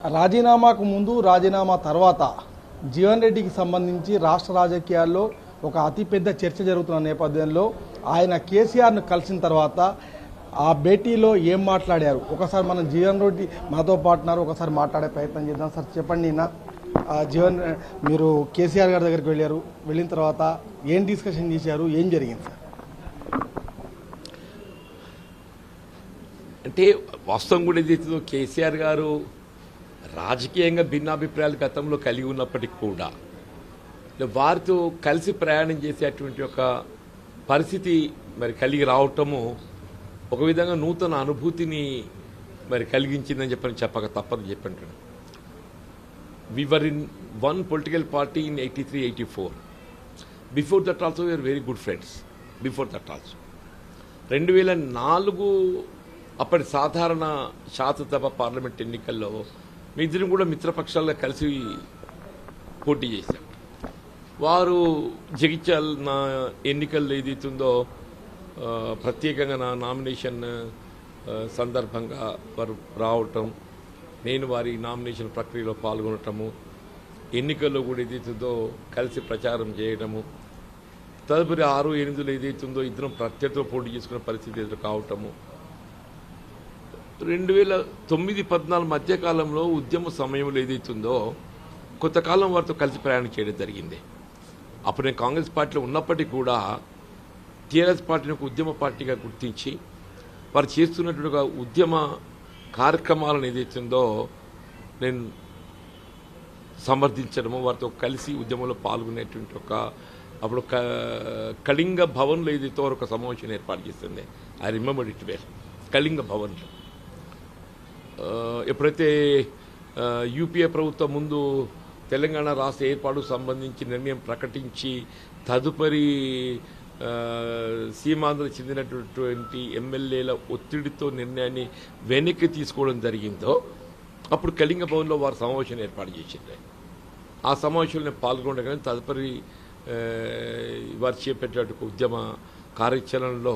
రాజీనామాకు ముందు రాజీనామా తర్వాత జీవన్ రెడ్డికి సంబంధించి రాష్ట్ర రాజకీయాల్లో ఒక అతిపెద్ద చర్చ జరుగుతున్న నేపథ్యంలో ఆయన కేసీఆర్ను కలిసిన తర్వాత ఆ భేటీలో ఏం మాట్లాడారు ఒకసారి మనం జీవన్ రెడ్డి మనతో పాటున్నారు ఒకసారి మాట్లాడే ప్రయత్నం చేద్దాం. సార్ చెప్పండి, జీవన్ మీరు కేసీఆర్ గారి దగ్గరికి వెళ్ళిన తర్వాత ఏం డిస్కషన్ చేశారు, ఏం జరిగింది సార్? అంటే వాస్తవం కూడా ఏదైతుందో కేసీఆర్ గారు రాజకీయంగా భిన్నాభిప్రాయాలు గతంలో కలిగి ఉన్నప్పటికీ కూడా వారితో కలిసి ప్రయాణం చేసేటువంటి ఒక పరిస్థితి మరి కలిగి రావటము ఒక విధంగా నూతన అనుభూతిని మరి కలిగించిందని చెప్పక తప్పదు చెప్పంటున్నాను. We were in one political party in 83-84. Before that also we were very good friends. Before that also. 2004 అప్పటి సాధారణ శాసనసభ పార్లమెంట్ ఎన్నికల్లో మీ ఇద్దరం కూడా మిత్రపక్షాలుగా కలిసి పోటీ చేశాం. వారు జగిత్యాల ఎన్నికల్లో ఏదైతుందో ప్రత్యేకంగా నా నామినేషన్ సందర్భంగా వారు రావటం, నేను వారి నామినేషన్ ప్రక్రియలో పాల్గొనటము, ఎన్నికల్లో కూడా ఏదైతుందో కలిసి ప్రచారం చేయడము, తదుపరి 6-8 ఏదైతుందో ఇద్దరం ప్రత్యర్థితో పోటీ చేసుకునే పరిస్థితి ఎదురు కావటము, 2009-14 మధ్యకాలంలో ఉద్యమ సమయంలో ఏదైతుందో కొంతకాలం వారితో కలిసి ప్రయాణం చేయడం జరిగింది. అప్పుడు నేను కాంగ్రెస్ పార్టీలో ఉన్నప్పటికీ కూడా టీఆర్ఎస్ పార్టీని ఒక ఉద్యమ పార్టీగా గుర్తించి వారు చేస్తున్నట్టుగా ఉద్యమ కార్యక్రమాలను ఏదైతుందో నేను సమర్థించడము, వారితో కలిసి ఉద్యమంలో పాల్గొనేటువంటి అప్పుడు కళింగ భవన్లో ఏదైతే ఒక సమావేశం ఏర్పాటు చేస్తుంది. I remember it well. Kalinga భవన్లో ఎప్పుడైతే యూపీఏ ప్రభుత్వం ముందు తెలంగాణ రాష్ట్ర ఏర్పాటుకు సంబంధించి నిర్ణయం ప్రకటించి తదుపరి సీమాంధ్రకు చెందినటువంటి ఎమ్మెల్యేల ఒత్తిడితో నిర్ణయాన్ని వెనక్కి తీసుకోవడం జరిగిందో అప్పుడు కళింగ భవన్లో వారు సమావేశం ఏర్పాటు చేసింది. ఆ సమావేశంలో పాల్గొనగానే తదుపరి వారు చేపట్టేటువంటి ఉద్యమ కార్యాచరణలో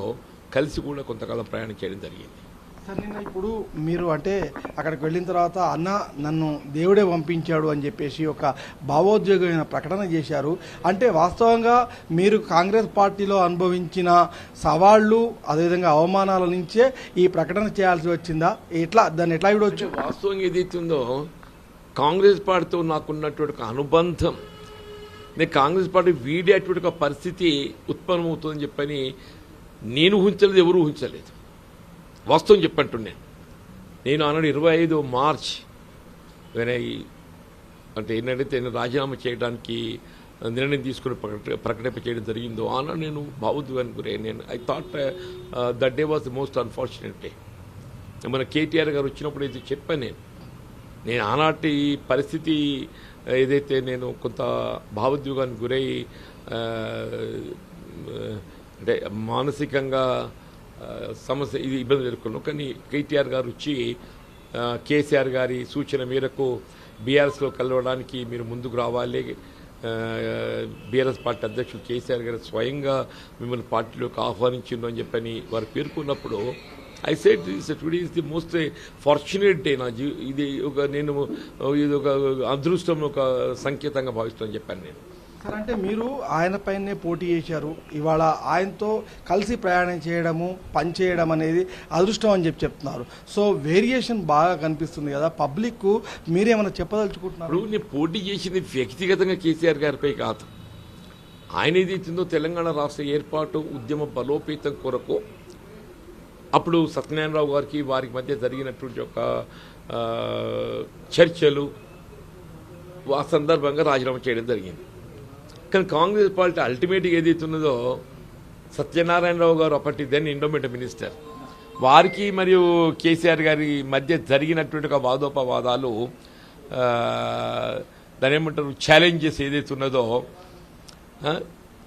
కలిసి కూడా కొంతకాలం ప్రయాణం చేయడం జరిగింది. సార్, నిన్న ఇప్పుడు మీరు అంటే అక్కడికి వెళ్ళిన తర్వాత అన్న నన్ను దేవుడే పంపించాడు అని చెప్పేసి ఒక భావోద్వేగమైన ప్రకటన చేశారు. అంటే వాస్తవంగా మీరు కాంగ్రెస్ పార్టీలో అనుభవించిన సవాళ్లు అదేవిధంగా అవమానాల నుంచే ఈ ప్రకటన చేయాల్సి వచ్చిందా? దాన్ని ఎట్లా ఇవ్వచ్చు? వాస్తవంగా ఏదైతుందో కాంగ్రెస్ పార్టీతో నాకున్నటువంటి అనుబంధం, నేను కాంగ్రెస్ పార్టీ వీడేటువంటి ఒక పరిస్థితి ఉత్పన్నమవుతుందని చెప్పని నేను ఊహించలేదు, ఎవరు ఊహించలేదు. వాస్తవం చెప్పంటున్నాను. నేను ఆనాడు 25 మార్చ్ అంటే ఏంటంటే నేను రాజీనామా చేయడానికి నిర్ణయం తీసుకుని ప్రకటింప చేయడం జరిగిందో ఆనాడు నేను భావోద్వేగానికి గురయ్యాను. I thought that day was the most unfortunate day. మన కేటీఆర్ గారు వచ్చినప్పుడు అయితే చెప్పాను నేను ఆనాటి పరిస్థితి ఏదైతే నేను కొంత భావోద్వేగానికి గురై అంటే మానసికంగా సమస్య ఇది ఇబ్బంది ఎదుర్కొన్నాం. కానీ కేటీఆర్ గారు వచ్చి కేసీఆర్ గారి సూచన మేరకు బీఆర్ఎస్లో కలవడానికి మీరు ముందుకు రావాలి, బీఆర్ఎస్ పార్టీ అధ్యక్షుడు కేసీఆర్ గారు స్వయంగా మిమ్మల్ని పార్టీలోకి ఆహ్వానించిండు అని చెప్పని వారు పేర్కొన్నప్పుడు I said today is the most fortunate day. ఇది ఒక అదృష్టం, ఒక సంకేతంగా భావిస్తామని చెప్పాను నేను. సార్, అంటే మీరు ఆయన పైనే పోటీ చేశారు, ఇవాళ ఆయనతో కలిసి ప్రయాణం చేయడము పనిచేయడం అనేది అదృష్టం అని చెప్తున్నారు. సో వేరియేషన్ బాగా కనిపిస్తుంది కదా పబ్లిక్, మీరేమైనా చెప్పదలుచుకుంటున్నారు? నేను పోటీ చేసింది వ్యక్తిగతంగా కేసీఆర్ గారిపై కాదు. ఆయన ఏదైతుందో తెలంగాణ రాష్ట్ర ఏర్పాటు ఉద్యమ బలోపేతం కొరకు అప్పుడు సత్యనారాయణరావు గారికి వారికి మధ్య జరిగినటువంటి ఒక చర్చలు, ఆ సందర్భంగా రాజీనామా చేయడం జరిగింది. కానీ కాంగ్రెస్ పార్టీ అల్టిమేట్గా ఏదైతున్నదో సత్యనారాయణరావు గారు అప్పటి దెన్ ఎండోమెంట్ మినిస్టర్, వారికి మరియు కేసీఆర్ గారి మధ్య జరిగినటువంటి ఒక వాదోపవాదాలు, దాని ఏమంటారు ఛాలెంజెస్ ఏదైతున్నదో,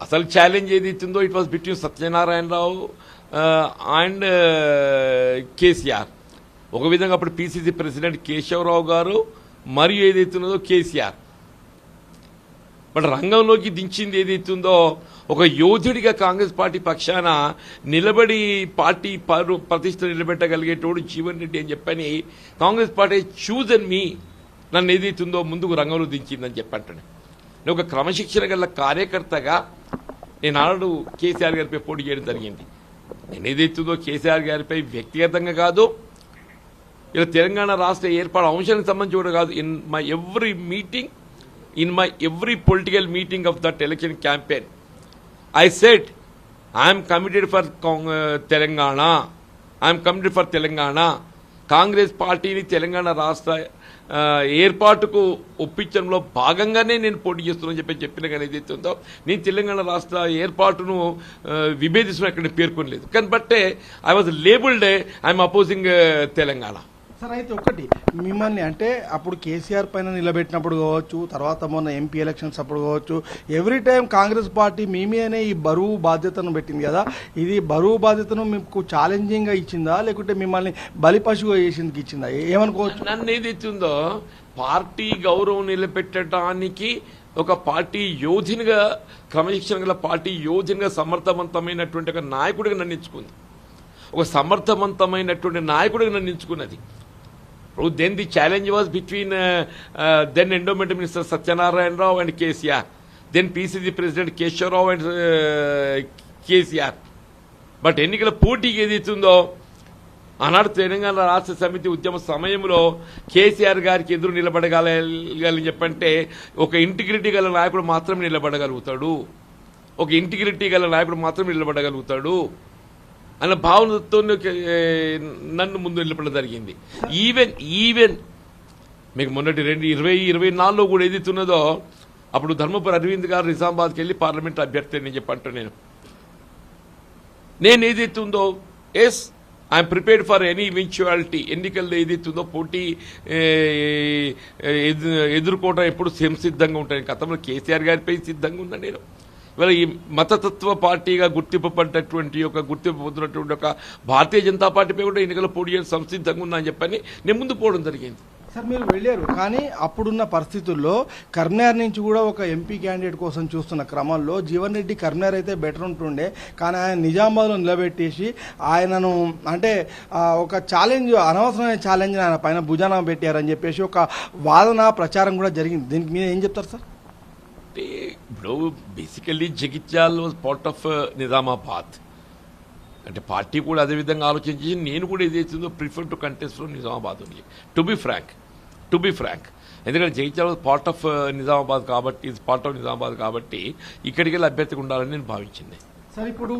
అసలు ఛాలెంజ్ ఏదైతుందో it was between Satyanarayana Rao and KCR. ఒక విధంగా అప్పుడు పిసిసి ప్రెసిడెంట్ కేశవరావు గారు మరియు ఏదైతున్నదో కేసీఆర్. బట్ రంగంలోకి దించింది ఏదైతుందో ఒక యోధుడిగా కాంగ్రెస్ పార్టీ పక్షాన నిలబడి పార్టీ ప్రతిష్ట నిలబెట్టగలిగేటోడు జీవన్ రెడ్డి అని చెప్పని కాంగ్రెస్ పార్టీ చూజ్ అండ్ మీ నన్ను ఏదైతుందో ముందుకు రంగంలో దించిందని చెప్పంటాను. నేను ఒక క్రమశిక్షణ గల కార్యకర్తగా నేను ఆనాడు కేసీఆర్ గారిపై పోటీ చేయడం జరిగింది. నేను ఏదైతుందో కేసీఆర్ గారిపై వ్యక్తిగతంగా కాదు, ఇలా తెలంగాణ రాష్ట్ర ఏర్పాటు అంశానికి సంబంధించి కూడా కాదు. In my every political meeting of that election campaign I said, I am committed for Telangana. I am committed for Telangana. Congress పార్టీని తెలంగాణ రాష్ట్ర ఏర్పాటుకు ఒప్పించడంలో భాగంగానే నేను పోటీ చేస్తున్నానని చెప్పిన కానీ ఏదైతే ఉందో నేను తెలంగాణ రాష్ట్ర ఏర్పాటును విభేదిస్తున్న ఎక్కడ పేర్కొనలేదు. కానీ బట్టే I was labelled I'm opposing Telangana. Sir అయితే ఒకటి మిమ్మల్ని అంటే అప్పుడు కేసీఆర్ పైన నిలబెట్టినప్పుడు కావచ్చు, తర్వాత మొన్న ఎంపీ ఎలక్షన్స్ అప్పుడు కావచ్చు, ఎవ్రీ టైం కాంగ్రెస్ పార్టీ మీ మీదనే ఈ బరువు బాధ్యతను పెట్టింది కదా. ఇది బరువు బాధ్యతను మీకు ఛాలెంజింగ్గా ఇచ్చిందా, లేకుంటే మిమ్మల్ని బలిపశువుగా చేసిందుకు ఇచ్చిందా, ఏమనుకోవచ్చు? నన్ను ఏదైతుందో పార్టీ గౌరవం నిలబెట్టడానికి ఒక పార్టీ యోధినిగా, క్రమశిక్షణ గల పార్టీ యోధినిగా సమర్థవంతమైనటువంటి ఒక నాయకుడిగా నన్ను ఎంచుకుంది. ఒక సమర్థవంతమైనటువంటి నాయకుడిగా నన్ను ఎంచుకున్నది. Then the challenge was between then Endowment Minister Satyanarayana Rao and KCR, then PCC President Keshav Rao and KCR. But ఎన్నికల పోటీకి ఏదైతుందో ఆనాడు తెలంగాణ రాష్ట్ర సమితి ఉద్యమ సమయంలో కేసీఆర్ గారికి ఎదురు నిలబడగలని చెప్పంటే ఒక ఇంటిగ్రిటీ గల నాయకుడు మాత్రం నిలబడగలుగుతాడు, ఒక ఇంటిగ్రిటీ గల నాయకుడు మాత్రం నిలబడగలుగుతాడు అన్న భావనతో నన్ను ముందు నిలబడడం జరిగింది. ఈవెన్ మీకు మొన్నటి 2024లో కూడా ఏదైతున్నదో అప్పుడు ధర్మపురి అరవింద్ గారు నిజామాబాద్కి వెళ్ళి పార్లమెంట్ అభ్యర్థి అని చెప్పి అంటాను. నేను ఏదైతుందో yes I'm prepared for any eventuality. ఎన్నికల్లో ఏదైతుందో పోటీ ఎదుర్కోవడం ఎప్పుడు సంసిద్ధంగా ఉంటాను. గతంలో కేసీఆర్ గారిపై సిద్ధంగా ఉన్నా నేను. ఇవాళ ఈ మతతత్వ పార్టీగా గుర్తింపు పొందినటువంటి ఒక భారతీయ జనతా పార్టీపై కూడా ఎన్నికల పోటీ చేయడం సంసిద్ధంగా ఉన్నా అని చెప్పని నేను ముందు పోవడం జరిగింది. సార్ మీరు వెళ్ళారు, కానీ అప్పుడున్న పరిస్థితుల్లో కరీంనగర్ నుంచి కూడా ఒక ఎంపీ క్యాండిడేట్ కోసం చూస్తున్న క్రమంలో జీవన్ రెడ్డి కరీంనగర్ అయితే బెటర్ ఉంటుండే, కానీ ఆయన నిజామాబాద్లో నిలబెట్టేసి ఆయనను అంటే ఒక ఛాలెంజ్, అనవసరమైన ఛాలెంజ్ ఆయన పైన భుజాన పెట్టారని చెప్పేసి ఒక వాదన ప్రచారం కూడా జరిగింది. దీనికి మీద ఏం చెప్తారు సార్? ఇప్పుడు basically Jagtial was part of Nizamabad. అంటే పార్టీ కూడా అదేవిధంగా ఆలోచించి నేను కూడా ఏదైతుందో prefer to contest from Nizamabad ఉంది. టు బి ఫ్రాంక్ ఎందుకంటే జగిత్యాల పార్ట్ ఆఫ్ నిజామాబాద్ కాబట్టి ఇక్కడికి వెళ్ళి అభ్యర్థిగా ఉండాలని నేను భావించింది. సార్ ఇప్పుడు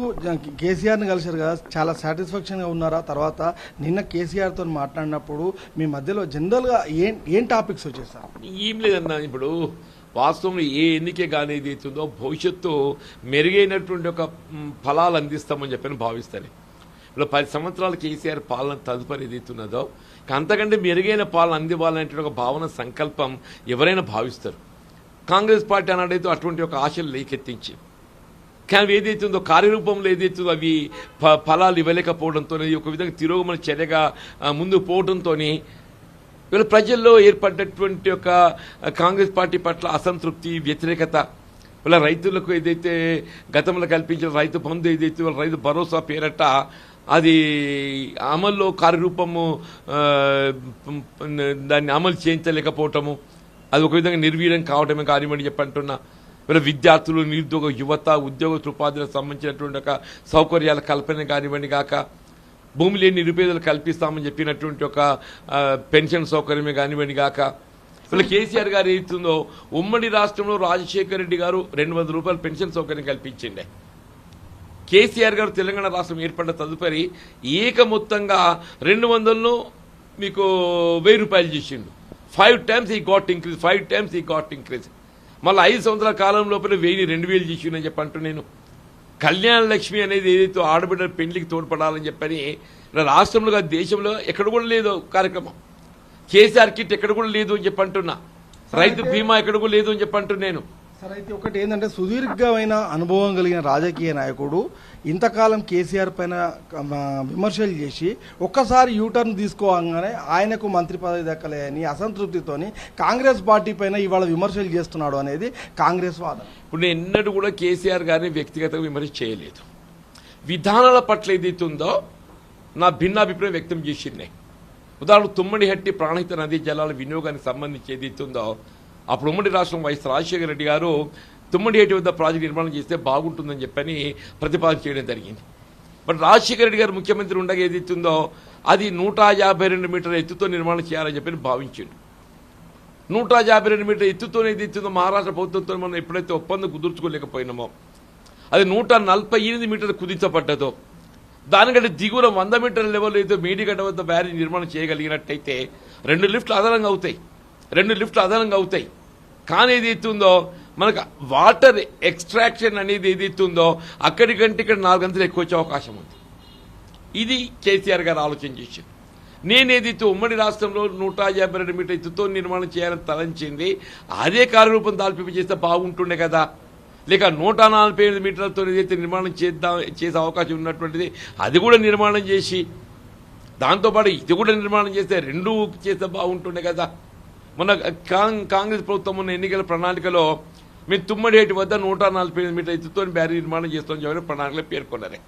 కేసీఆర్ని కలిశారు కదా, చాలా సాటిస్ఫాక్షన్గా ఉన్నారా? తర్వాత నిన్న కేసీఆర్తో మాట్లాడినప్పుడు మీ మధ్యలో జనరల్గా ఏం టాపిక్స్ వచ్చాయి సార్? ఏం లేదన్నా, ఇప్పుడు వాస్తవంలో ఏ ఎన్నికే కానీ ఏదైతుందో భవిష్యత్తు మెరుగైనటువంటి ఒక ఫలాలు అందిస్తామని చెప్పని భావిస్తాను. ఇప్పుడు 10 సంవత్సరాలు కేసీఆర్ పాలన తదుపరి ఏదైతున్నదో అంతకంటే మెరుగైన పాలన అందివ్వాలనే ఒక భావన, సంకల్పం ఎవరైనా భావిస్తారు. కాంగ్రెస్ పార్టీ అన్నాడైతే అటువంటి ఒక ఆశలు లేకెత్తించి, కానీ ఏదైతుందో కార్యరూపంలో ఏదైతుందో అవి ఫలాలు ఇవ్వలేకపోవడంతో ఒక విధంగా తిరోగమన చర్యగా ముందుకు పోవడంతో వీళ్ళ ప్రజల్లో ఏర్పడ్డటువంటి ఒక కాంగ్రెస్ పార్టీ పట్ల అసంతృప్తి, వ్యతిరేకత, వీళ్ళ రైతులకు ఏదైతే గతంలో కల్పించిన రైతు బంధు ఏదైతే వాళ్ళ రైతు భరోసా పేరట అది అమల్లో కార్యరూపము దాన్ని అమలు చేయించలేకపోవటము, అది ఒక విధంగా నిర్వీర్యం కావటమే కానివ్వండి చెప్పంటున్నా. వీళ్ళ విద్యార్థులు, నిరుద్యోగ యువత, ఉద్యోగ ఉపాధులకు సంబంధించినటువంటి ఒక సౌకర్యాల కల్పన కానివ్వండి కాక, భూమి లేని నిరుపేదలు కల్పిస్తామని చెప్పినటువంటి ఒక పెన్షన్ సౌకర్యమే కానివ్వండి కాక, వీళ్ళ కేసీఆర్ గారు ఏతుందో ఉమ్మడి రాష్ట్రంలో రాజశేఖర రెడ్డి గారు 200 రూపాయల పెన్షన్ సౌకర్యం కల్పించిండే. కేసీఆర్ గారు తెలంగాణ రాష్ట్రం ఏర్పడ్డ తదుపరి ఏకమొత్తంగా 200ను మీకు 1000 రూపాయలు చేసిండు. 5 times he got increase. మళ్ళీ 5 సంవత్సరాల కాలం లోపల 1000 2000 చేసిండని చెప్పి అంటూ నేను కళ్యాణ లక్ష్మి అనేది ఏదైతే ఆడబిడ్డ పెళ్లికి తోడ్పడాలని చెప్పని రాష్ట్రంలో కాదు దేశంలో ఎక్కడ కూడా లేదు కార్యక్రమం. కేసీఆర్ కిట్ ఎక్కడ కూడా లేదు అని చెప్పి అంటున్నా. రైతు బీమా ఎక్కడ కూడా లేదు అని చెప్పి అంటున్నా నేను. సార్ అయితే ఒకటి ఏంటంటే సుదీర్ఘమైన అనుభవం కలిగిన రాజకీయ నాయకుడు ఇంతకాలం కేసీఆర్ పైన విమర్శలు చేసి ఒక్కసారి యూటర్న్ తీసుకోగానే ఆయనకు మంత్రి పదవి దక్కలేని అసంతృప్తితోని కాంగ్రెస్ పార్టీ పైన ఇవాళ విమర్శలు చేస్తున్నాడు అనేది కాంగ్రెస్ వాదన. ఇప్పుడు నేను ఎన్నడూ కూడా కేసీఆర్ గారిని వ్యక్తిగతంగా విమర్శ చేయలేదు. విధానాల పట్ల ఏదైతుందో నా భిన్నాభిప్రాయం వ్యక్తం చేసింది. ఉదాహరణకు తుమ్మడిహట్టి ప్రాణహిత నదీ జలాల వినియోగానికి సంబంధించి ఏదైతే ఉందో అప్పుడు ఉమ్మడి రాష్ట్రం వైఎస్ రాజశేఖర రెడ్డి గారు తుమ్మడిహట్టి వద్ద ప్రాజెక్టు నిర్మాణం చేస్తే బాగుంటుందని చెప్పని ప్రతిపాదన చేయడం జరిగింది. బట్ రాజశేఖర రెడ్డి గారు ముఖ్యమంత్రి ఉండగా ఏదైతే ఉందో అది 152 మీటర్ల ఎత్తుతో నిర్మాణం చేయాలని చెప్పి భావించాడు. 152 మీటర్ల ఎత్తుతో ఏదైతే ఉందో మహారాష్ట్ర ప్రభుత్వంతో మనం ఎప్పుడైతే ఒప్పందం కుదుర్చుకోలేకపోయినామో అది 148 మీటర్లు కుదించబడ్డదో దానికంటే దిగువన 100 మీటర్ల లెవెల్ ఏదో మేడిగడ్డ వద్ద బ్యారేజ్ నిర్మాణం చేయగలిగినట్టయితే 2 లిఫ్ట్లు అదనంగా అవుతాయి. కానీ ఏదైతే ఉందో మనకు వాటర్ ఎక్స్ట్రాక్షన్ అనేది ఏదైతే ఉందో అక్కడికంటే ఇక్కడ 4 గంటలు ఎక్కువ వచ్చే అవకాశం ఉంది. ఇది కేసీఆర్ గారు ఆలోచన చేశారు. నేనేదైతే ఉమ్మడి రాష్ట్రంలో 152 మీటర్ల ఎత్తుతో నిర్మాణం చేయాలని తలంచింది అదే కార్యరూపం దాల్పించేస్తే బాగుంటుండే కదా. లేక 145 మీటర్లతో ఏదైతే నిర్మాణం చేసే అవకాశం ఉన్నటువంటిది అది కూడా నిర్మాణం చేసి దాంతోపాటు ఇది కూడా నిర్మాణం చేస్తే 2 చేస్తే బాగుంటుండే కదా. మొన్న కాంగ్రెస్ ప్రభుత్వం ఉన్న ఎన్నికల ప్రణాళికలో మేము తుమ్మడిహట్టి వద్ద 145 మీటర్ల ఎత్తుతో బ్యారేజ్ నిర్మాణం చేస్తామని చెప్పి ప్రణాళికలో పేర్కొన్నారే.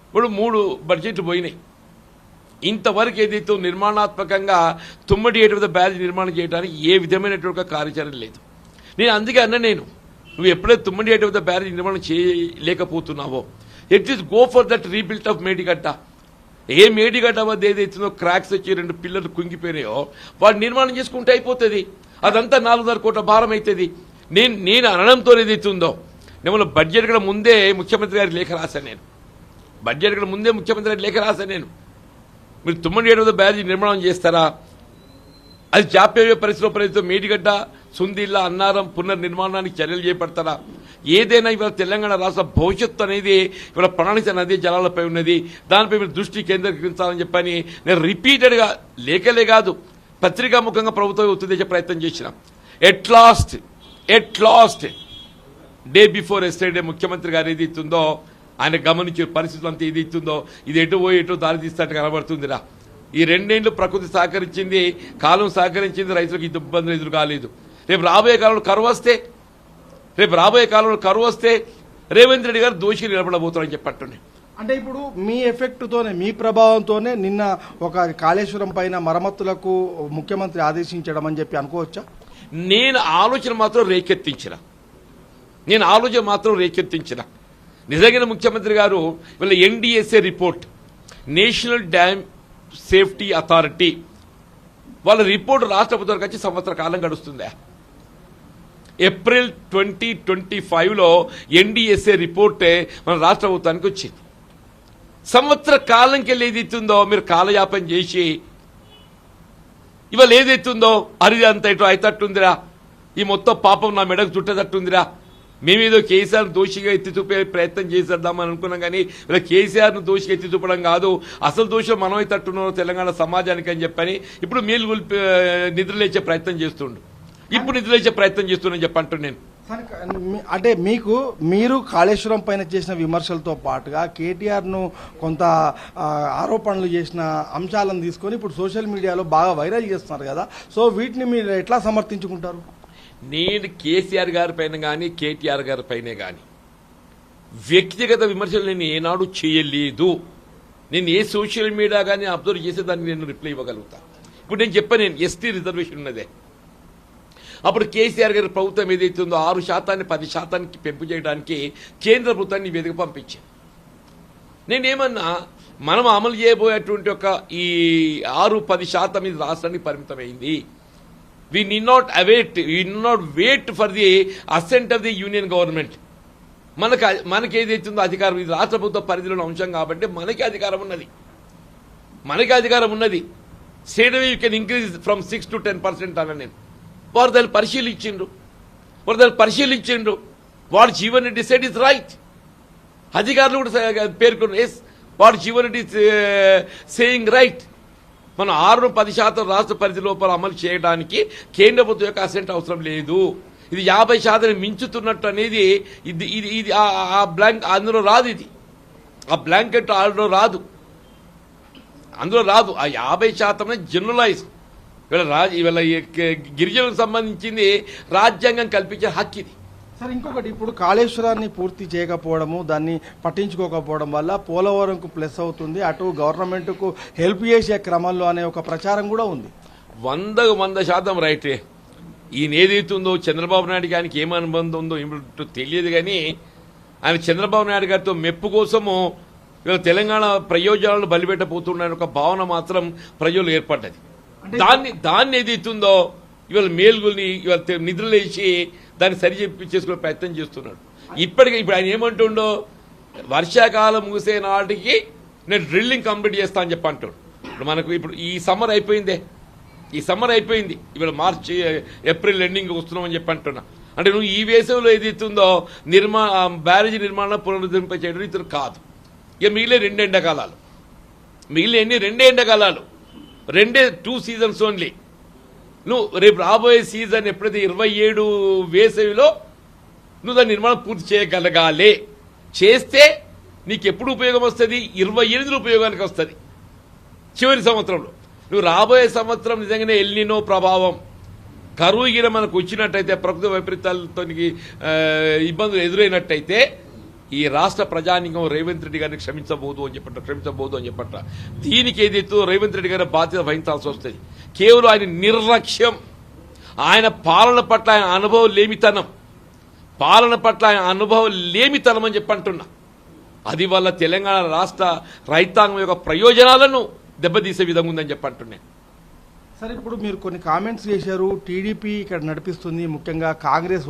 ఇప్పుడు 3 బడ్జెట్లు పోయినాయి. ఇంతవరకు ఏదైతే నిర్మాణాత్మకంగా తుమ్మడిహట్టి వద్ద బ్యారేజ్ నిర్మాణం చేయడానికి ఏ విధమైనటువంటి కార్యాచరణ లేదు. నేను అందుకే నువ్వు ఎప్పుడైతే తుమ్మడిహట్టి వద్ద బ్యారేజ్ నిర్మాణం చేయలేకపోతున్నావో at least go for that rebuilt of Medigadda. ఏ మేడిగడ్డ వద్ద ఏదైతుందో క్రాక్స్ వచ్చి 2 పిల్లలు కుంగిపోయినాయో వాడు నిర్మాణం చేసుకుంటే అయిపోతుంది. అదంతా 400 కోట్ల భారం అవుతుంది. నేను అనడంతో ఏదైతుందో నేను బడ్జెట్ కూడా ముందే ముఖ్యమంత్రి గారికి లేఖ రాశాను. నేను మీరు తుమ్మడిహట్టి వద్ద బ్యారేజ్ నిర్మాణం చేస్తారా, అది జాప్య పరిస్థితుల్లో మేడిగడ్డ సుందిల్లా అన్నారం పునర్నిర్మాణానికి చర్యలు చేపడతారా, ఏదైనా ఇవాళ తెలంగాణ రాష్ట్ర భవిష్యత్తు అనేది ఇవాళ ప్రణాళిక నదీ జలాలపై ఉన్నది, దానిపై మీరు దృష్టి కేంద్రీకరించాలని చెప్పని నేను రిపీటెడ్గా లేఖలే కాదు పత్రికాముఖంగా ప్రభుత్వం ఒత్తిడి ప్రయత్నం చేసిన. At last day before yesterday ముఖ్యమంత్రి గారు ఏదైతుందో ఆయన గమనించే పరిస్థితులు అంతా ఏదైతుందో ఇది ఎటో దారి తీస్తాట్టు కనబడుతుందిరా. ఈ 2 ఏళ్లు ప్రకృతి సహకరించింది, కాలం సహకరించింది, రైతులకు ఇబ్బందులు ఎదురు కాలేదు. రేపు రాబోయే కాలంలో కరువు వస్తే రేవంత్ రెడ్డి గారు దోషి నిలబడబోతారని చెప్పట్టున్నాయి. అంటే ఇప్పుడు మీ ఎఫెక్ట్తోనే మీ ప్రభావంతోనే నిన్న ఒక కాళేశ్వరం పైన మరమ్మతులకు ముఖ్యమంత్రి ఆదేశించడం అని చెప్పి అనుకోవచ్చా? నేను ఆలోచన మాత్రం రేకెత్తించిన నిజంగా ముఖ్యమంత్రి గారు వీళ్ళ NDSA report, national dam safety authority వాళ్ళ రిపోర్ట్ రాష్ట్ర ప్రభుత్వానికి వచ్చి సంవత్సర కాలం గడుస్తుందా? ఏప్రిల్ 2025లో NDSA రిపోర్టే మన రాష్ట్ర ప్రభుత్వానికి వచ్చింది. సంవత్సర కాలంకి వెళ్ళి ఏదైతుందో మీరు కాలయాపన చేసి ఇవాళ ఏదైతుందో అరిది అంత ఇటు అయితట్టుందిరా, ఈ మొత్తం పాపం నా మెడకు చుట్టేటట్టుందిరా, మేమేదో కేసీఆర్ను దోషిగా ఎత్తి చూపే ప్రయత్నం చేసేద్దామని అనుకున్నాం. కానీ ఇలా కేసీఆర్ను దోషిగా ఎత్తి చూపడం కాదు, అసలు దోషం మనం తట్టున్నాం తెలంగాణ సమాజానికి అని చెప్పని ఇప్పుడు నిద్రలేచే ప్రయత్నం చేస్తున్నాను చెప్పంటున్నాను నేను. అంటే మీరు కాళేశ్వరం పైన చేసిన విమర్శలతో పాటుగా కేటీఆర్ను కొంత ఆరోపణలు చేసిన అంశాలను తీసుకొని ఇప్పుడు సోషల్ మీడియాలో బాగా వైరల్ చేస్తున్నారు కదా. సో వీటిని మీరు ఎట్లా సమర్థించుకుంటారు? నేను కేసీఆర్ గారి పైన కానీ కేటీఆర్ గారి పైన కానీ వ్యక్తిగత విమర్శలు నేను ఏనాడు చేయలేదు. నేను ఏ సోషల్ మీడియా కానీ అబ్జర్వ్ చేసేదానికి నేను రిప్లై ఇవ్వగలుగుతా. ఇప్పుడు నేను చెప్పాను, నేను ST రిజర్వేషన్ ఉన్నదే, అప్పుడు కేసీఆర్ గారి ప్రభుత్వం ఏదైతే ఉందో 6% 10% పెంపు చేయడానికి కేంద్ర ప్రభుత్వాన్ని నివేదిక పంపించాను. నేనేమన్నా మనం అమలు చేయబోయేటువంటి ఒక ఈ 6-10% ఇది రాష్ట్రానికి పరిమితమైంది. We need not wait for the assent of the union government. మనకి ఏదైతుందో అధికారం ఇది రాష్ట్ర ప్రభుత్వ పరిధిలోని అంశం కాబట్టి మనకి అధికారం ఉన్నది. State you can increase from 6 to 10% అన్న నేను. వారు దాన్ని పరిశీలించిండ్రు. వాడు Jeevan Reddy said is right. అధికారులు కూడా పేర్కొన్నారు, ఎస్ వాడు జీవన్ రెడ్డి సేయింగ్ రైట్. మనం 6-10% రాష్ట్ర పరిధి లోపల అమలు చేయడానికి కేంద్ర ప్రభుత్వం యొక్క అసెంట్ అవసరం లేదు. ఇది 50% మించుతున్నట్టు అనేది ఇది ఆ బ్లాంక్ అందులో రాదు. ఆ బ్లాంకెట్ అందులో రాదు. ఆ 50% జనరలైజ్. ఇవాళ గిరిజనులకు సంబంధించింది రాజ్యాంగం కల్పించే హక్కు ఇది. సార్ ఇంకొకటి, ఇప్పుడు కాళేశ్వరాన్ని పూర్తి చేయకపోవడము, దాన్ని పట్టించుకోకపోవడం వల్ల పోలవరంకు ప్లస్ అవుతుంది, అటు గవర్నమెంట్కు హెల్ప్ చేసే క్రమంలో అనే ఒక ప్రచారం కూడా ఉంది. 100% రైటే. ఈయన ఏదైతుందో చంద్రబాబు నాయుడు గారికి ఏం అనుబంధం ఉందో ఏమిటో తెలియదు, కానీ ఆయన చంద్రబాబు నాయుడు గారితో మెప్పు కోసము ఇవాళ తెలంగాణ ప్రయోజనాలను బలిపెట్టబోతున్నాయని ఒక భావన మాత్రం ప్రజలు ఏర్పడ్డది. దాన్ని ఏదైతుందో ఇవాళ మేల్గుల్ని ఇవాళ నిద్రలేసి దాన్ని సరి చేసుకునే ప్రయత్నం చేస్తున్నాడు. ఇప్పుడు ఆయన ఏమంటుండో, వర్షాకాలం ముగిసే నాటికి నేను డ్రిల్లింగ్ కంప్లీట్ చేస్తా అని చెప్పి అంటాడు. ఇప్పుడు ఈ సమ్మర్ అయిపోయిందే, ఇవాళ మార్చి ఏప్రిల్ ఎండింగ్ వస్తున్నామని చెప్పి అంటున్నా. అంటే నువ్వు ఈ వేసవిలో ఏదైతుందో బ్యారేజీ నిర్మాణం పునరుద్ధరింప చేయడం ఇతను కాదు. ఇక మిగిలే రెండే ఎండాకాలాలు, 2 సీజన్స్ ఓన్లీ. నువ్వు రేపు రాబోయే సీజన్ ఎప్పుడైతే 27 వేసవిలో నువ్వు దాని నిర్మాణం పూర్తి చేయగలగాలి. చేస్తే నీకు ఎప్పుడు ఉపయోగం వస్తుంది? 28లో ఉపయోగానికి వస్తుంది. చివరి సంవత్సరంలో నువ్వు రాబోయే సంవత్సరం నిజంగానే ఎల్నినో ప్రభావం కరువు గిన మనకు వచ్చినట్టయితే, ప్రకృతి వైపరీత్యాలతో ఇబ్బందులు ఎదురైనట్టయితే ఈ రాష్ట్ర ప్రజానికం రేవంత్ రెడ్డి గారిని క్షమించబోదు అని చెప్పట్ట. దీనికి ఏదైతే రేవంత్ రెడ్డి గారి బాధ్యత వహించాల్సి వస్తుంది. కేవలం ఆయన నిర్లక్ష్యం, ఆయన పాలన పట్ల ఆయన అనుభవం లేమితనం అని చెప్పి అంటున్నా. అది వల్ల తెలంగాణ రాష్ట్ర రైతాంగం యొక్క ప్రయోజనాలను దెబ్బతీసే విధంగా ఉందని చెప్పి అంటున్నాను. సరే, ఇప్పుడు మీరు కొన్ని కామెంట్స్ చేశారు, టీడీపీ ఇక్కడ నడిపిస్తుంది, ముఖ్యంగా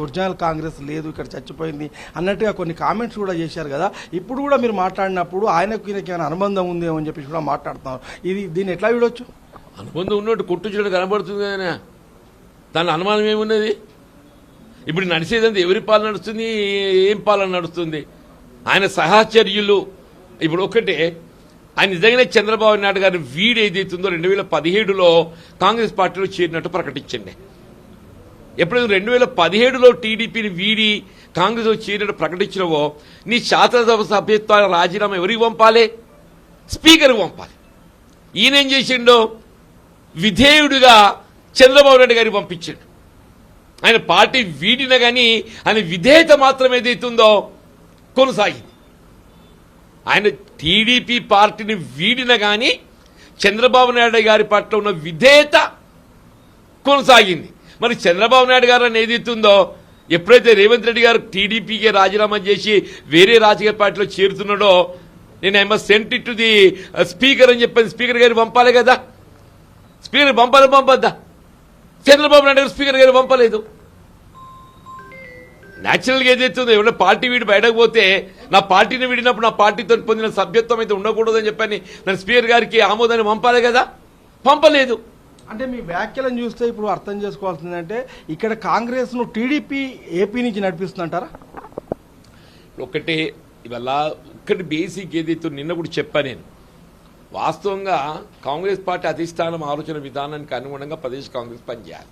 ఒరిజినల్ కాంగ్రెస్ లేదు, ఇక్కడ చచ్చిపోయింది అన్నట్టుగా కొన్ని కామెంట్స్ కూడా చేశారు కదా. ఇప్పుడు కూడా మీరు మాట్లాడినప్పుడు ఆయనకు ఏమైనా అనుబంధం ఉందేమో అని చెప్పి కూడా మాట్లాడుతున్నారు. దీన్ని ఎట్లా చూడొచ్చు? అనుబంధం ఉన్నట్టు కొట్టు చూడడం కనబడుతుంది కదా, దాని అనుమానం ఏమున్నది? ఇప్పుడు నడిచేదంతా ఎవరి పాలన నడుస్తుంది, ఏం పాలన నడుస్తుంది? ఆయన సహచర్యులు ఇప్పుడు ఒకటే, ఆయన నిజంగానే చంద్రబాబు నాయుడు గారి వీడు ఏదైతుందో 2017లో కాంగ్రెస్ పార్టీలో చేరినట్టు ప్రకటించండి. ఎప్పుడైతే 2017లో టీడీపీని వీడి కాంగ్రెస్లో చేరినట్టు ప్రకటించినవో, నీ శాసనసభ సభ్యత్వాన్ని రాజీనామా ఎవరికి పంపాలి? స్పీకర్కి పంపాలి. ఈయనేం చేసిండో, విధేయుడిగా చంద్రబాబు నాయుడు గారికి పంపించాడు. ఆయన పార్టీ వీడిన కానీ ఆయన విధేయత మాత్రం ఏదైతుందో కొనసాగింది. ఆయన టీడీపీ పార్టీని వీడిన కానీ చంద్రబాబు నాయుడు గారి పట్ల ఉన్న విధేయత కొనసాగింది. మరి చంద్రబాబు నాయుడు గారు అని ఏదైతుందో, ఎప్పుడైతే రేవంత్ రెడ్డి గారు టీడీపీకి రాజీనామా చేసి వేరే రాజకీయ పార్టీలో చేరుతున్నాడో, నేను I must send it to the speaker అని చెప్పి స్పీకర్ గారికి పంపాలి కదా. స్పీకర్ పంపద్దా? చంద్రబాబు నాయుడు గారు స్పీకర్ గారు పంపలేదు. న్యాచురల్గా ఏదైతుందో, ఎవరైనా పార్టీ వీడి బయటకు పోతే, నా పార్టీని వీడినప్పుడు నా పార్టీతో పొందిన సభ్యత్వం అయితే ఉండకూడదని చెప్పని నేను స్పీకర్ గారికి ఆమోదాన్ని పంపాలి కదా, పంపలేదు. అంటే మీ వ్యాఖ్యలను చూస్తే ఇప్పుడు అర్థం చేసుకోవాల్సిందంటే, ఇక్కడ కాంగ్రెస్ను టీడీపీ ఏపీ నుంచి నడిపిస్తుందంటారా? ఒకటి బేసిక్ ఏదైతే నిన్న కూడా చెప్పా నేను, వాస్తవంగా కాంగ్రెస్ పార్టీ అధిష్టానం ఆలోచన విధానానికి అనుగుణంగా ప్రదేశ్ కాంగ్రెస్ పనిచేయాలి.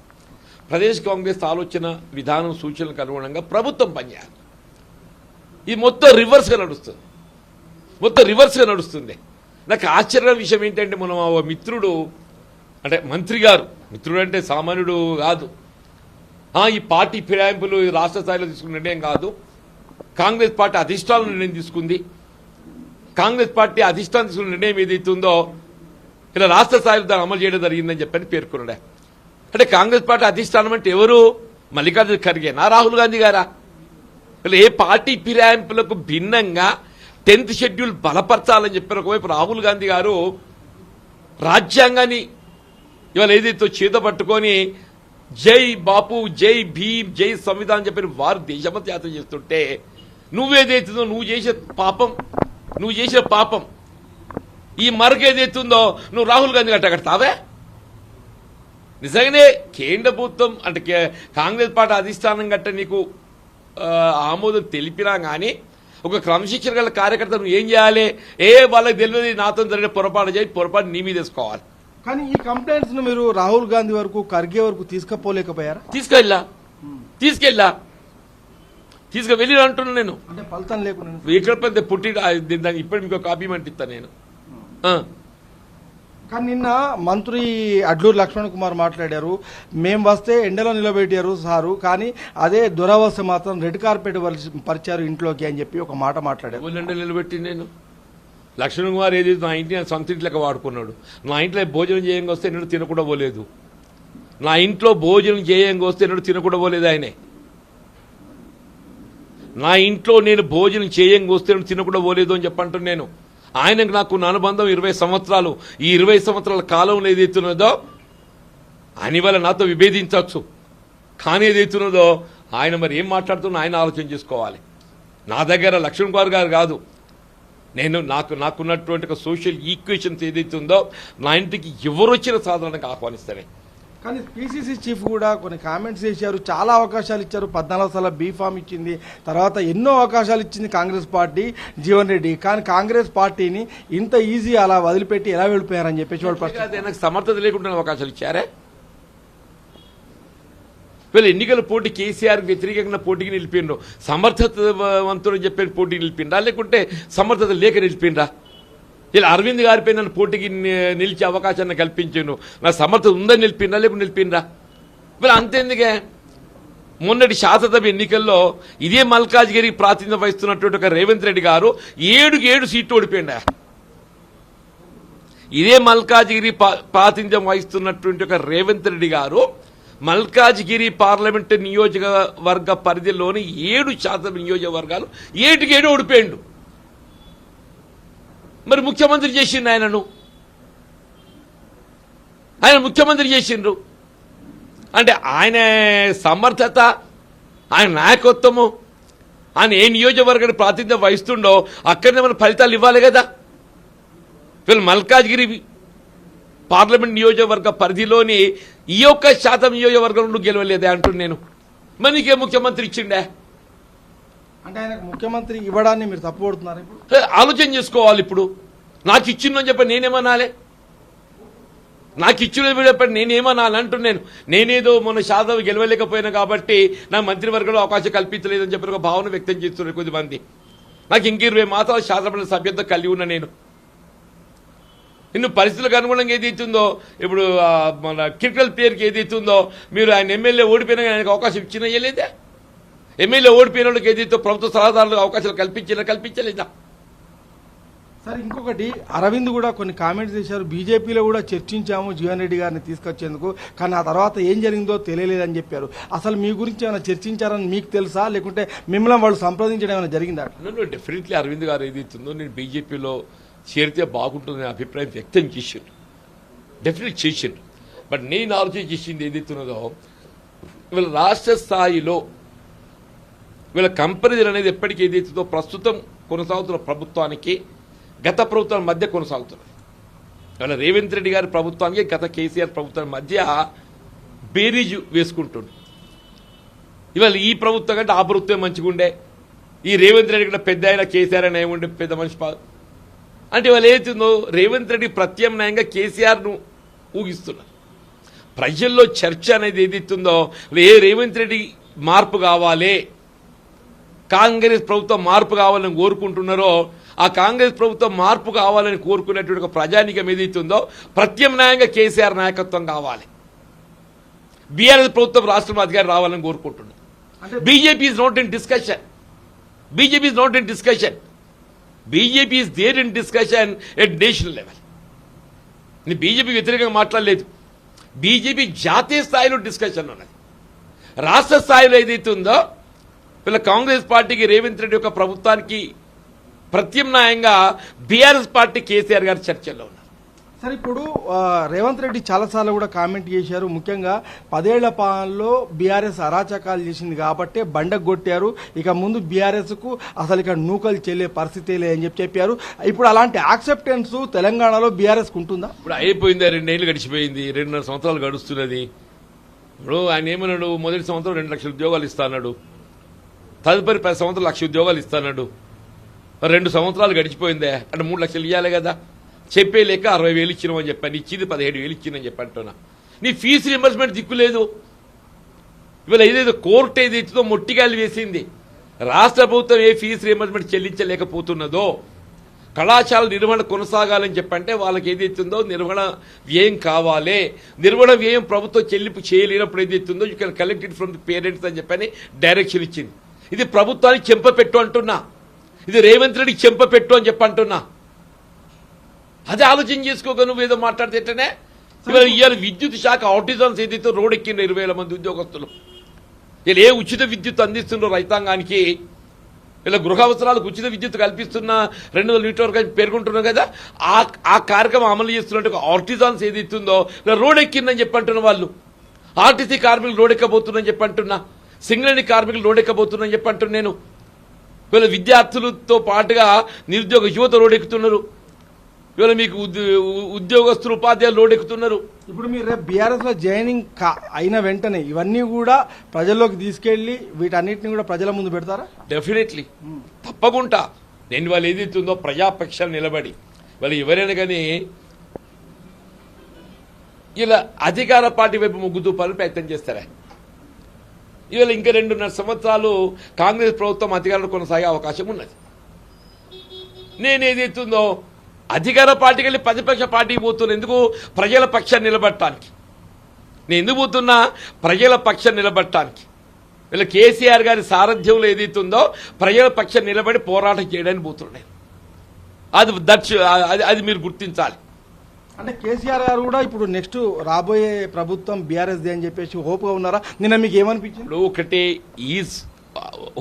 ప్రదేశ్ కాంగ్రెస్ ఆలోచన విధానం సూచనలకు అనుగుణంగా ప్రభుత్వం పనిచేయాలి. ఇది మొత్తం రివర్స్గా నడుస్తుంది. నాకు ఆశ్చర్యమైన విషయం ఏంటంటే, మనం మిత్రుడు అంటే మంత్రి గారు, మిత్రుడు అంటే సామాన్యుడు కాదు, ఈ పార్టీ ఫిరాయింపులు రాష్ట్ర స్థాయిలో తీసుకున్న నిర్ణయం కాదు, కాంగ్రెస్ పార్టీ అధిష్టానం నిర్ణయం తీసుకుంది. కాంగ్రెస్ పార్టీ అధిష్టానం తీసుకున్న నిర్ణయం ఏదైతుందో ఇలా రాష్ట్ర స్థాయిలో దాన్ని అమలు చేయడం జరిగిందని చెప్పని పేర్కొన్నాడు. అంటే కాంగ్రెస్ పార్టీ అధిష్టానం అంటే ఎవరు? మల్లికార్జున ఖర్గేనా, రాహుల్ గాంధీ గారా? ఏ పార్టీ ఫిరాయింపులకు భిన్నంగా 10th షెడ్యూల్ బలపరచాలని చెప్పారు. ఒకవైపు రాహుల్ గాంధీ గారు రాజ్యాంగాన్ని ఇవాళ ఏదైతే చేత పట్టుకొని జై బాపు, జై భీమ్, జై సంవిధానం చెప్పిన వారు దేశమంతా యాత్ర చేస్తుంటే, నువ్వేదైతుందో నువ్వు చేసిన పాపం ఈ మరొక ఏదైతుందో నువ్వు రాహుల్ గాంధీ కట్టగడతావే? నిజంగానే కేంద్ర ప్రభుత్వం అంటే కాంగ్రెస్ పార్టీ అధిష్టానం గట్ట నీకు ఆమోదం తెలిపినా కానీ ఒక క్రమశిక్షణ గల కార్యకర్త నువ్వు ఏం చేయాలి? వాళ్ళకి తెలియదు నాతో జరిగిన పొరపాటు నీ మీద వేసుకోవాలి. కానీ ఈ కంప్లైంట్స్ మీరు రాహుల్ గాంధీ వరకు, ఖర్గే వరకు తీసుకుపోలేకపోయారా? తీసుకువెళ్ళి అంటున్నా నేను. అంటే ఫలితం లేకుండా ఇక్కడ పెద్ద పుట్టి ఇప్పటి మీకు కాపీ మంటిస్తా నేను. కానీ నిన్న మంత్రి అడ్లూరు లక్ష్మణ్ కుమార్ మాట్లాడారు, మేము వస్తే ఎండలో నిలబెట్టారు సారు, కానీ అదే దురవస్థ మాత్రం రెడ్ కార్పెట్ పరిచారు ఇంట్లోకి అని చెప్పి ఒక మాట మాట్లాడారు. ఊళ్ళంటే నిలబెట్టి నేను లక్ష్మణ్ కుమార్ ఏది నా ఇంటి సొంత ఇంటి లెక్క వాడుకున్నాడు. నా ఇంట్లో భోజనం చేయంగా వస్తే నేను తినకుండా పోలేదు. నా ఇంట్లో భోజనం చేయంగా వస్తే నేను తినకుండా పోలేదు. ఆయనే నా ఇంట్లో నేను భోజనం చేయంగా వస్తే నేను తినకుండా పోలేదు అని చెప్పంటాను నేను. ఆయనకు నాకు నా అనుబంధం 20 సంవత్సరాలు. ఈ 20 సంవత్సరాల కాలంలో ఏదైతున్నదో ఆయన వల్ల నాతో విభేదించవచ్చు, కానీ ఏదైతున్నదో ఆయన మరి ఏం మాట్లాడుతున్నా ఆయన ఆలోచన చేసుకోవాలి. నా దగ్గర లక్ష్మణ్ కుమార్ గారు కాదు, నేను నాకున్నటువంటి ఒక సోషల్ ఈక్వేషన్స్ ఏదైతే ఉందో నా ఇంటికి ఎవరు వచ్చినా సాధారణంగా ఆహ్వానిస్తానే. కానీ పిసిసి చీఫ్ కూడా కొన్ని కామెంట్స్ చేశారు, చాలా అవకాశాలు ఇచ్చారు, 14 సార్లు బీఫామ్ ఇచ్చింది, తర్వాత ఎన్నో అవకాశాలు ఇచ్చింది కాంగ్రెస్ పార్టీ జీవన్ రెడ్డి, కానీ కాంగ్రెస్ పార్టీని ఇంత ఈజీ అలా వదిలిపెట్టి ఎలా వెళ్ళిపోయారని చెప్పేసి వాళ్ళు నాకు సమర్థత లేకుండా అవకాశాలు ఇచ్చారే. వీళ్ళు ఎన్నికల పోటీ కేసీఆర్ వ్యతిరేకంగా పోటీకి నిలిపిండ్రు, సమర్థతవంతుడు చెప్పే పోటీ నిలిపిండ్రా, లేకుంటే సమర్థత లేక నిలిపిండ్రా? ఇలా అరవింద్ గారిపై నన్ను పోటీకి నిలిచే అవకాశాన్ని కల్పించాను, నా సమర్థత ఉందని నిలిపిండ్రా లేకుండా నిలిపిండ్రా? వీళ్ళు అంతేందుకే మొన్నటి శాసనసభ ఎన్నికల్లో ఇదే మల్కాజ్గిరి ప్రాతినిధ్యం వహిస్తున్నటువంటి ఒక రేవంత్ రెడ్డి గారు 7 సీట్లు ఓడిపోయిండా. ఇదే మల్కాజ్గిరి ప్రాతినిధ్యం వహిస్తున్నటువంటి ఒక రేవంత్ రెడ్డి గారు మల్కాజ్గిరి పార్లమెంటు నియోజకవర్గ పరిధిలోని 7% నియోజకవర్గాలు 7 ఓడిపోయిండు. మరి ముఖ్యమంత్రి చేసిండు ఆయనను, ఆయన ముఖ్యమంత్రి చేసిండ్రు అంటే ఆయన సమర్థత, ఆయన నాయకత్వము, ఆయన ఏ నియోజకవర్గాన్ని ప్రాతినిధ్యం వహిస్తుండో అక్కడనే మన ఫలితాలు ఇవ్వాలి కదా. వీళ్ళు మల్కాజ్గిరి పార్లమెంట్ నియోజకవర్గ పరిధిలోని 1% నియోజకవర్గంలో గెలవలేదే అంటున్నాను నేను. మనకే ముఖ్యమంత్రి ఇచ్చిండే అంటే ఆయనకు ముఖ్యమంత్రి ఇవ్వడాన్ని మీరు తప్పుపడుతున్నారు. ఇప్పుడు ఆలోచన చేసుకోవాలి. ఇప్పుడు నాకు ఇచ్చిందని చెప్పి నేనేమనాలి? నాకు ఇచ్చిన చెప్పండి నేనేమనాలి అంటున్నాను. నేనేదో మొన్న శాసనసభ గెలవలేకపోయినా కాబట్టి నాకు మంత్రివర్గంలో అవకాశం కల్పించలేదని చెప్పి ఒక భావన వ్యక్తం చేస్తున్నారు కొద్దిమంది. నాకు ఇంక 20 మాసాలు శాసనసభ సభ్యత్వం కలిగి ఉన్నా నేను. ఇನ್ನು పరిస్థితులకు అనుగుణంగా ఏదైతుందో ఇప్పుడు మన క్రిటికల్ ప్లేయర్కి ఏదైతుందో మీరు ఆయన ఎమ్మెల్యే ఓడిపోయినా ఆయనకు అవకాశం ఇచ్చినా ఇవ్వలేదా? ఎమ్మెల్యే ఓడిపోయిన వాళ్ళకి ఏదైతే ప్రభుత్వ సలహాదారులకు అవకాశాలు కల్పించలేదా? సార్ ఇంకొకటి, అరవింద్ కూడా కొన్ని కామెంట్స్ చేశారు, బీజేపీలో కూడా చర్చించాము జీవన్ రెడ్డి గారిని తీసుకొచ్చేందుకు, కానీ ఆ తర్వాత ఏం జరిగిందో తెలియలేదని చెప్పారు. అసలు మీ గురించి ఏమైనా చర్చించారని మీకు తెలుసా, లేకుంటే మిమ్మల్ని వాళ్ళు సంప్రదించడం ఏమైనా జరిగిందా? నన్ను డెఫినెట్లీ అరవింద్ గారు ఏదైతుందో నేను బీజేపీలో చేరితే బాగుంటుందనే అభిప్రాయం వ్యక్తం చేసిండు, డెఫినెట్ చేసిండు. బట్ నేను ఆలోచన చేసింది ఏదైతున్నదో వీళ్ళ రాష్ట్ర స్థాయిలో వీళ్ళ కంపెనీలు అనేది ఎప్పటికీ ఏదైతుందో ప్రస్తుతం కొనసాగుతున్న ప్రభుత్వానికి గత ప్రభుత్వం మధ్య కొనసాగుతున్నది. ఇవాళ రేవంత్ రెడ్డి గారి ప్రభుత్వానికి గత కేసీఆర్ ప్రభుత్వం మధ్య బేరీజు వేసుకుంటుండు. ఇవాళ ఈ ప్రభుత్వం కంటే ఆ ప్రభుత్వం మంచిగా ఉండే, ఈ రేవంత్ రెడ్డి కంటే పెద్ద అయినా కేసీఆర్ అని ఏముండే పెద్ద మనిషి అంటే ఇవాళ ఏతుందో రేవంత్ రెడ్డి ప్రత్యామ్నాయంగా కేసీఆర్ను ఊగిస్తున్నారు. ప్రజల్లో చర్చ అనేది ఏదైతుందో రేవంత్ రెడ్డి మార్పు కావాలి, కాంగ్రెస్ ప్రభుత్వం మార్పు కావాలని కోరుకుంటున్నారో ఆ కాంగ్రెస్ ప్రభుత్వం మార్పు కావాలని కోరుకునేటువంటి ఒక ప్రజానీకం ఏదైతుందో ప్రత్యామ్నాయంగా కేసీఆర్ నాయకత్వం కావాలి, బీఆర్ఎస్ ప్రభుత్వం రాష్ట్రం అధికారం రావాలని కోరుకుంటున్నారు. BJP is not in discussion, BJP is not in discussion, BJP is there in discussion at national level. నేను బీజేపీ వ్యతిరేకంగా మాట్లాడలేదు, బీజేపీ జాతీయ స్థాయిలో డిస్కషన్ ఉన్నది. రాష్ట్ర స్థాయిలో ఏదైతే ఉందో వీళ్ళ కాంగ్రెస్ పార్టీకి రేవంత్ రెడ్డి యొక్క ప్రభుత్వానికి ప్రత్యామ్నాయంగా బీఆర్ఎస్ పార్టీ కేసీఆర్ గారి చర్చల్లో ఉన్నారు. సార్ ఇప్పుడు రేవంత్ రెడ్డి చాలాసార్లు కూడా కామెంట్ చేశారు, ముఖ్యంగా 10 ఏళ్ల పాలనలో బీఆర్ఎస్ అరాచకాలు చేసింది కాబట్టి బండకు కొట్టారు, ఇక ముందు బీఆర్ఎస్కు అసలు ఇక నూకలు చెల్లే పరిస్థితి లేదని చెప్పారు. ఇప్పుడు అలాంటి యాక్సెప్టెన్స్ తెలంగాణలో బీఆర్ఎస్కు ఉంటుందా? ఇప్పుడు అయిపోయింది, 2 ఏళ్ళు గడిచిపోయింది, 2.5 సంవత్సరాలు గడుస్తున్నది. ఇప్పుడు ఆయన ఏమన్నాడు, మొదటి సంవత్సరం 2 లక్షల ఉద్యోగాలు ఇస్తాడు, తదుపరి 10 సంవత్సరాలు 1 లక్ష ఉద్యోగాలు ఇస్తాడు. 2 సంవత్సరాలు గడిచిపోయిందే అంటే 3 లక్షలు ఇవ్వాలి కదా. చెప్పే లేక 60,000 ఇచ్చినామని చెప్పాను, ఇచ్చింది 17,000 ఇచ్చిందని చెప్పంటున్నా. నీ ఫీజు రింబర్స్మెంట్ దిక్కులేదు. ఇవాళ ఏదైతే కోర్టు ఏదైతుందో మొట్టిగాలు వేసింది, రాష్ట్ర ప్రభుత్వం ఏ ఫీజు రింబర్స్మెంట్ చెల్లించలేకపోతున్నదో కళాశాల నిర్వహణ కొనసాగాలని చెప్పంటే వాళ్ళకి ఏదైతుందో నిర్వహణ వ్యయం కావాలి. నిర్వహణ వ్యయం ప్రభుత్వం చెల్లింపు చేయలేనప్పుడు ఏదైతుందో you can collect it from the parents అని చెప్పని డైరెక్షన్ ఇచ్చింది. ఇది ప్రభుత్వానికి చెంపపెట్టు అంటున్నా, ఇది రేవంత్ రెడ్డికి చెంపపెట్టు అని చెప్పంటున్నా. అదే ఆలోచన చేసుకోగా నువ్వు ఏదో మాట్లాడితేనే ఇవాళ విద్యుత్ శాఖ ఆర్టిజన్స్ ఏదైతే రోడ్ ఎక్కిన 20,000 మంది ఉద్యోగస్తులు వీళ్ళు ఏ ఉచిత విద్యుత్ అందిస్తుండ్రో రైతాంగానికి, ఇలా గృహ అవసరాలకు ఉచిత విద్యుత్ కల్పిస్తున్న 200 లీటర్ వరకు పేర్కొంటున్నాం కదా, ఆ కార్యక్రమం అమలు చేస్తున్నట్టు ఆర్టిజన్స్ ఏదైతుందో ఇలా రోడ్ ఎక్కిందని చెప్పంటున్న వాళ్ళు, ఆర్టీసీ కార్మికులు రోడ్ ఎక్కబోతుందని చెప్పంటున్నా, సింగరేణి కార్మికులు రోడ్ ఎక్కబోతుందని చెప్పంటున్నా. నేను వీళ్ళ విద్యార్థులతో పాటుగా నిరుద్యోగ యువత రోడ్ ఎక్కుతున్నారు. ఇవాళ మీకు ఉద్యోగస్తులు ఉపాధ్యాయులు లోడ్ ఎక్కుతున్నారు. ఇప్పుడు మీరు రేపు బీఆర్ఎస్ లో జాయినింగ్ అయిన వెంటనే ఇవన్నీ కూడా ప్రజల్లోకి తీసుకెళ్లి వీటన్నిటిని కూడా ప్రజల ముందు పెడతారా? డెఫినెట్లీ, తప్పకుండా. నేను వాళ్ళు ఏదైతుందో ప్రజాపక్షాలు నిలబడి వాళ్ళు ఎవరైనా కానీ ఇలా అధికార పార్టీ వైపు మొగ్గు చూపాలని ప్రయత్నం చేస్తారా? ఇవాళ ఇంకా 2.5 సంవత్సరాలు కాంగ్రెస్ ప్రభుత్వం అధికారంలో కొనసాగే అవకాశం ఉన్నది. నేనేదైతుందో అధికార పార్టీకి వెళ్ళి ప్రతిపక్ష పార్టీకి పోతున్నా. ఎందుకు? ప్రజల పక్షాన్ని నిలబడటానికి. నేను ఎందుకు పోతున్నా? ప్రజల పక్షాన్ని నిలబడటానికి. వీళ్ళ కేసీఆర్ గారి సారథ్యంలో ఏదైతుందో ప్రజల పక్షాన్ని నిలబడి పోరాటం చేయడానికి పోతున్నాను. అది మీరు గుర్తించాలి. అంటే కేసీఆర్ గారు కూడా ఇప్పుడు నెక్స్ట్ రాబోయే ప్రభుత్వం బీఆర్ఎస్ అని చెప్పేసి హోప్గా ఉన్నారా? నిన్న మీకు ఏమనిపించింది? ఒకటే ఈజ్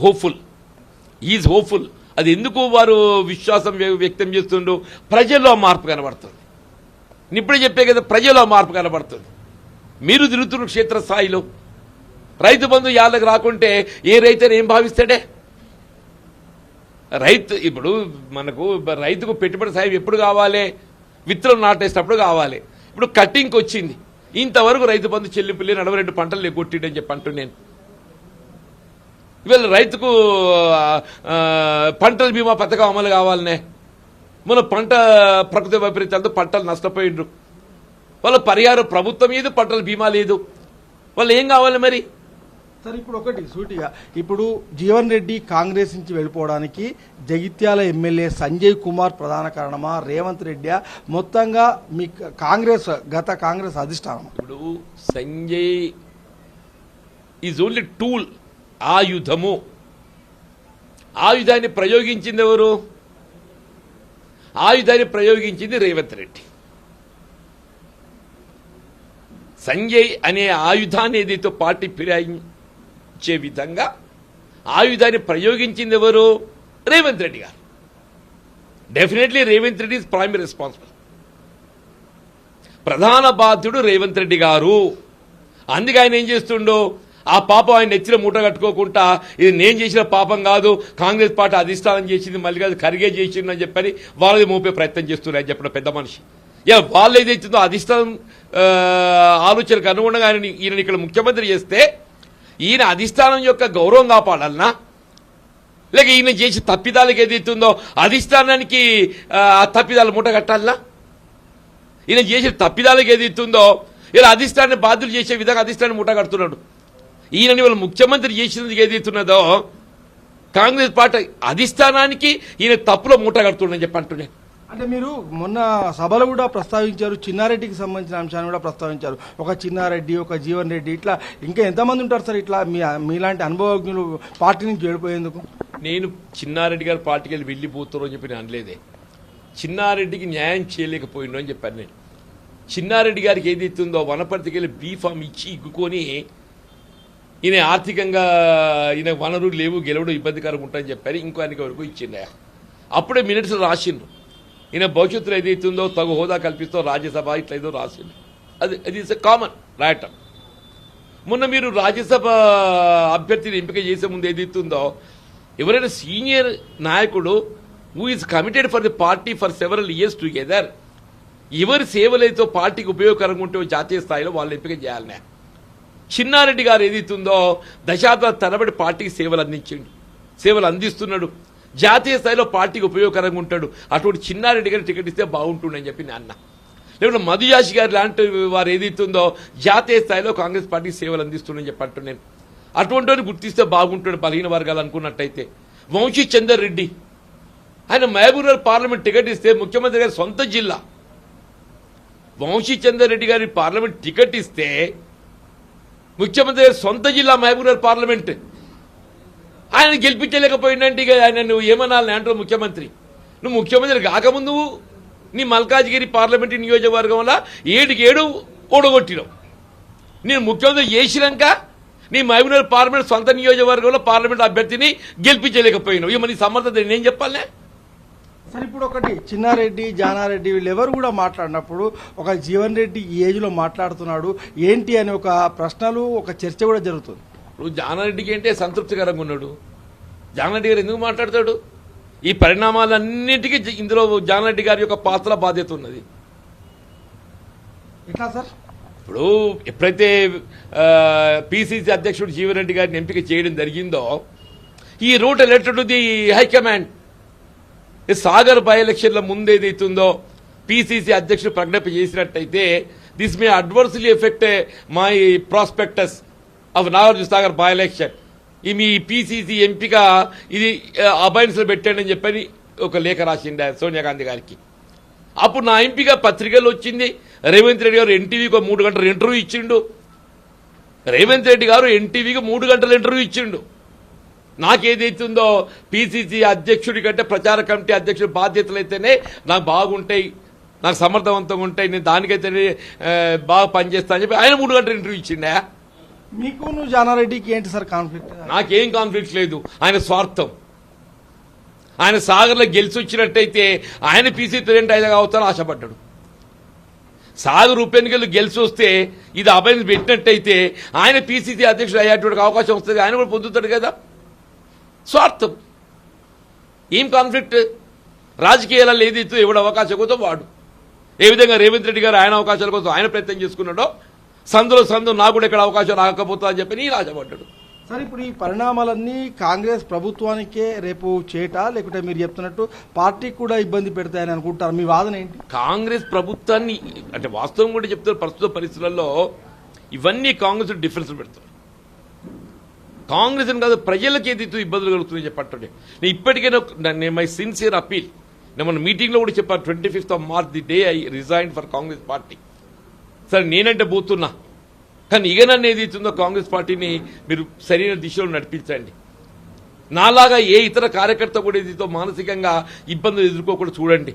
హోప్ఫుల్. అది ఎందుకు వారు విశ్వాసం వ్యక్తం చేస్తుండో? ప్రజల్లో మార్పు కనబడుతుంది. ఇప్పుడే చెప్పే కదా, ప్రజల్లో మార్పు కనబడుతుంది. మీరు తిరుగుతున్న క్షేత్రస్థాయిలో రైతు బంధు యాళ్ళకి రాకుంటే ఏ రైతు ఏం భావిస్తాడే? ఇప్పుడు మనకు రైతుకు పెట్టుబడి సాయం ఎప్పుడు కావాలి? విత్తనం నాటేసినప్పుడు కావాలి. ఇప్పుడు కట్టింగ్కి వచ్చింది, ఇంతవరకు రైతు బంధు చెల్లింపు లేని 42 పంటలు కొట్టిడని చెప్పి అంటూ నేను. ఇవాళ రైతుకు పంటల బీమా పథకం అమలు కావాలనే. మన పంట ప్రకృతి వైపరీత్యాలతో పంటలు నష్టపోయిండ్రు. వాళ్ళ పరిహారం ప్రభుత్వం లేదు, పంటల బీమా లేదు. వాళ్ళు ఏం కావాలి మరి? సార్ ఇప్పుడు ఒకటి సూటిగా, ఇప్పుడు జీవన్ రెడ్డి కాంగ్రెస్ నుంచి వెళ్ళిపోవడానికి జగిత్యాల ఎమ్మెల్యే సంజయ్ కుమార్ ప్రధాన కారణమా, రేవంత్ రెడ్డి మొత్తంగా మీ గత కాంగ్రెస్ అధిష్టానం? ఇప్పుడు సంజయ్ ఈజ్ ఓన్లీ టూల్, ఆయుధము. ఆయుధాన్ని ప్రయోగించింది ఎవరు? ఆయుధాన్ని ప్రయోగించింది రేవంత్ రెడ్డి. సంజయ్ అనే ఆయుధాన్ని ఏదైతే పార్టీ ఫిరాయించే విధంగా ఆయుధాన్ని ప్రయోగించింది ఎవరు? రేవంత్ రెడ్డి గారు. Definitely Revanth Reddy is primary responsible. ప్రధాన బాధ్యుడు రేవంత్ రెడ్డి గారు. అందుకే ఆయన ఏం చేస్తుండో ఆ పాపం ఆయన నెత్తిన మూట కట్టుకోకుండా ఇది నేను చేసిన పాపం కాదు, కాంగ్రెస్ పార్టీ అధిష్టానం చేసింది, మళ్ళీ కాదు ఖర్గే చేసిందని చెప్పని వాళ్ళది మోపే ప్రయత్నం చేస్తున్నారు చెప్పిన పెద్ద మనిషి. వాళ్ళు ఏదైతుందో అధిష్టానం ఆలోచనకు అనుగుణంగా ఈయన ఇక్కడ ముఖ్యమంత్రి చేస్తే ఈయన అధిష్టానం యొక్క గౌరవం కాపాడాలన్నా, లేక ఈయన చేసే తప్పిదాలకు ఏదైతుందో అధిష్టానానికి తప్పిదాలు మూట కట్టాలన్నా? ఈయన చేసే తప్పిదాలకు ఏదైతుందో ఇలా అధిష్టానాన్ని బాధ్యులు చేసే విధంగా అధిష్టానాన్ని మూట కడుతున్నాడు. ఈయనని వాళ్ళు ముఖ్యమంత్రి చేసినందుకు ఏదైతున్నదో కాంగ్రెస్ పార్టీ అధిష్టానానికి ఈయన తప్పులో మూట కడుతుండని చెప్పి అంటున్నాను. అంటే మీరు మొన్న సభలో కూడా ప్రస్తావించారు, చిన్నారెడ్డికి సంబంధించిన అంశాన్ని కూడా ప్రస్తావించారు. ఒక చిన్నారెడ్డి, ఒక జీవన్ రెడ్డి, ఇట్లా ఇంకా ఎంతమంది ఉంటారు సార్ ఇట్లా మీలాంటి అనుభవజ్ఞులు పార్టీ నుంచి వెళ్ళిపోయేందుకు? నేను చిన్నారెడ్డి గారు పార్టీకి వెళ్ళిపోతారు అని చెప్పి నేను అనలేదే. చిన్నారెడ్డికి న్యాయం చేయలేకపోయిండు అని చెప్పాను నేను. చిన్నారెడ్డి గారికి ఏదైతుందో వనపర్తికి వెళ్ళి బీఫామ్ ఇచ్చి ఇగ్గుకొని ఈయన ఆర్థికంగా ఈయన వనరులు లేవు, గెలవడం ఇబ్బందికరంగా ఉంటాయని చెప్పారు. ఇంకో ఆయనకి వరకు ఇచ్చిండే. అప్పుడే మినిట్స్ రాసిండ్రు. ఈయన భవిష్యత్తులో ఏదైతుందో తగు హోదా కల్పిస్తో రాజ్యసభ ఇట్లా ఏదో రాసిండ్రు. అది ఇట్స్ కామన్ రాయటం. మొన్న మీరు రాజ్యసభ అభ్యర్థిని ఎంపిక చేసే ముందు ఏదైతుందో ఎవరైనా సీనియర్ నాయకుడు who is committed for the party for several years together, ఎవరి సేవలైతే పార్టీకి ఉపయోగకరంగా ఉంటే జాతీయ స్థాయిలో వాళ్ళు ఎంపిక చేయాలనే. చిన్నారెడ్డి గారు ఏదైతుందో దశాబ్దాల తరబడి పార్టీకి సేవలు అందిస్తున్నాడు, జాతీయ స్థాయిలో పార్టీకి ఉపయోగకరంగా ఉంటాడు. అటువంటి చిన్నారెడ్డి గారు టికెట్ ఇస్తే బాగుంటుండని చెప్పి నేను అన్నా. లేకుంటే మధుయాషి గారు లాంటి వారు ఏదైతుందో జాతీయ స్థాయిలో కాంగ్రెస్ పార్టీకి సేవలు అందిస్తుండని చెప్పి అంటున్నాను. అటువంటి వారిని గుర్తిస్తే బాగుంటాడు బలహీన వర్గాలు అనుకున్నట్టయితే. వంశీ చందర్ రెడ్డి ఆయన మహబూబ్నగర్ పార్లమెంట్ టికెట్ ఇస్తే ముఖ్యమంత్రి గారి సొంత జిల్లా వంశీచందర్ రెడ్డి గారి పార్లమెంట్ టికెట్ ఇస్తే ముఖ్యమంత్రి గారి సొంత జిల్లా మహబూబ్నగర్ పార్లమెంట్ ఆయన గెలిపించలేకపోయిందంటే ఇక ఆయన నువ్వు ఏమనాలని అంటావు ముఖ్యమంత్రి. నువ్వు ముఖ్యమంత్రి కాకముందు నీ మల్కాజ్గిరి పార్లమెంటు నియోజకవర్గం వల్ల 7 ఓడగొట్టినావు. నేను ముఖ్యమంత్రి చేసినాక నీ మహబూబ్నగర్ పార్లమెంట్ సొంత నియోజకవర్గంలో పార్లమెంట్ అభ్యర్థిని గెలిపించలేకపోయినావు. ఇక మరి సమర్థత నేను చెప్పాలనే. సరే, ఇప్పుడు ఒకటి చిన్నారెడ్డి జానారెడ్డి వీళ్ళు ఎవరు కూడా మాట్లాడినప్పుడు ఒక జీవన్ రెడ్డి ఈ ఏజ్లో మాట్లాడుతున్నాడు ఏంటి అని ఒక ప్రశ్నలు ఒక చర్చ కూడా జరుగుతుంది. ఇప్పుడు జానారెడ్డికి ఏంటే సంతృప్తికరంగా ఉన్నాడు. జానారెడ్డి గారు ఎందుకు మాట్లాడతాడు? ఈ పరిణామాలన్నింటికీ ఇందులో జానారెడ్డి గారి యొక్క పాత్ర బాధ్యత ఉన్నది. ఎట్లా సార్? ఇప్పుడు ఎప్పుడైతే పిసిసి అధ్యక్షుడు జీవన్ రెడ్డి గారిని ఎంపిక చేయడం జరిగిందో ఈ wrote letter to the high command. Sagar by ఎలక్షన్ల ముందు ఏదైతుందో పిసిసి అధ్యక్షుడు ప్రకటన చేసినట్టయితే this may adversely affect my prospectus of Nagarjuna Sagar by election. ఈ మీ పిసిసి ఎంపిక ఇది అబైన్స్లో పెట్టండి అని చెప్పని ఒక లేఖ రాసిండే సోనియా గాంధీ గారికి. అప్పుడు నా ఎంపిక పత్రికలు వచ్చింది. రేవంత్ రెడ్డి గారు ఎన్టీవీకి 3 గంటల ఇంటర్వ్యూ ఇచ్చిండు. రేవంత్ రెడ్డి గారు ఎన్టీవీకి 3 గంటల ఇంటర్వ్యూ ఇచ్చిండు. నాకేదైతుందో పిసిసి అధ్యక్షుడి కంటే ప్రచార కమిటీ అధ్యక్షుడి బాధ్యతలు అయితేనే నాకు బాగుంటాయి, నాకు సమర్థవంతంగా ఉంటాయి, నేను దానికైతే బాగా పనిచేస్తా అని చెప్పి ఆయన 3 గంటల ఇంటర్వ్యూ ఇచ్చిండే. మీకు నువ్వు జానారెడ్డికి ఏంటి సార్ కాన్ఫ్లిక్ట్? నాకేం కాన్ఫ్లిక్ట్ లేదు. ఆయన స్వార్థం. ఆయన సాగర్లో గెలిచి వచ్చినట్టయితే ఆయన పీసీ ప్రెసిడెంట్ అయితే అవుతారని ఆశపడ్డాడు. సాగర్ ఉప ఎన్నికలు గెలిచి వస్తే ఇది అభయం పెట్టినట్టయితే ఆయన పీసీసీ అధ్యక్షుడు అయ్యేటువంటి అవకాశం వస్తుంది, ఆయన కూడా పొందుతాడు కదా. స్వార్థం. ఏం కాన్ఫ్లిక్ట్? రాజకీయాలలో ఏదైతే ఎవడు అవకాశం కోసం వాడు. ఏ విధంగా రేవంత్ రెడ్డి గారు ఆయన అవకాశాల కోసం ఆయన ప్రయత్నం చేసుకున్నాడో సందు నాకు కూడా ఇక్కడ అవకాశం రాకపోతా అని చెప్పి నేను ఆశపడ్డాడు. సార్, ఇప్పుడు ఈ పరిణామాలన్నీ కాంగ్రెస్ ప్రభుత్వానికే రేపు చేట, లేకుంటే మీరు చెప్తున్నట్టు పార్టీకి కూడా ఇబ్బంది పెడతాయని అనుకుంటారు. మీ వాదన ఏంటి? కాంగ్రెస్ ప్రభుత్వాన్ని అంటే వాస్తవం కూడా చెప్తారు. ప్రస్తుత పరిస్థితులలో ఇవన్నీ కాంగ్రెస్ డిఫరెన్స్ పెడతారు. కాంగ్రెస్ అని కాదు, ప్రజలకు ఏదైతే ఇబ్బందులు కలుగుతుందని చెప్పండి. నేను ఇప్పటికైనా నేను మై సిన్సియర్ అపీల్, నేను మన మీటింగ్లో కూడా చెప్పాను, 25th of March the day I resign for Congress party. సరే, నేనంటే పోతున్నా, కానీ ఇక నన్ను ఏదైతుందో కాంగ్రెస్ పార్టీని మీరు సరైన దిశలో నడిపించండి. నాలాగా ఏ ఇతర కార్యకర్త కూడా ఏదైతే మానసికంగా ఇబ్బందులు ఎదుర్కోకుండా చూడండి.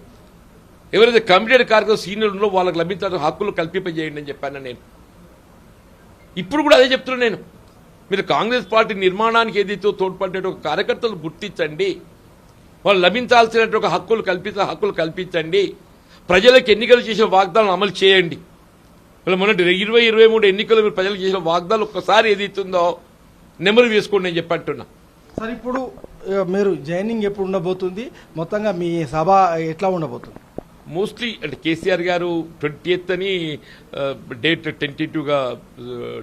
ఎవరైతే కమిటెడ్ కార్యకర్త సీనియర్ ఉన్నో వాళ్ళకి లభించాల్సిన హక్కులు కల్పింపజేయండి అని చెప్పాను నేను. ఇప్పుడు కూడా అదే చెప్తున్నాను నేను. మీరు కాంగ్రెస్ పార్టీ నిర్మాణానికి ఏదైతే తోడ్పడే ఒక కార్యకర్తలు గుర్తించండి, వాళ్ళు లభించాల్సినటువంటి హక్కులు కల్పించండి. ప్రజలకు ఎన్నికలు చేసిన వాగ్దానాలను అమలు చేయండి. మొన్నటి 2023 ఎన్నికలు మీరు ప్రజలకు చేసిన వాగ్దానాలు ఒక్కసారి ఏదైతుందో నెమరు వేసుకోండి అని చెప్పి అంటున్నా. సార్, ఇప్పుడు మీరు జాయినింగ్ ఎప్పుడు ఉండబోతుంది? మొత్తంగా మీ సభ ఎట్లా ఉండబోతుంది? మోస్ట్లీ అంటే కేసీఆర్ గారు 20th అని డేట్ టెంటేటివ్గా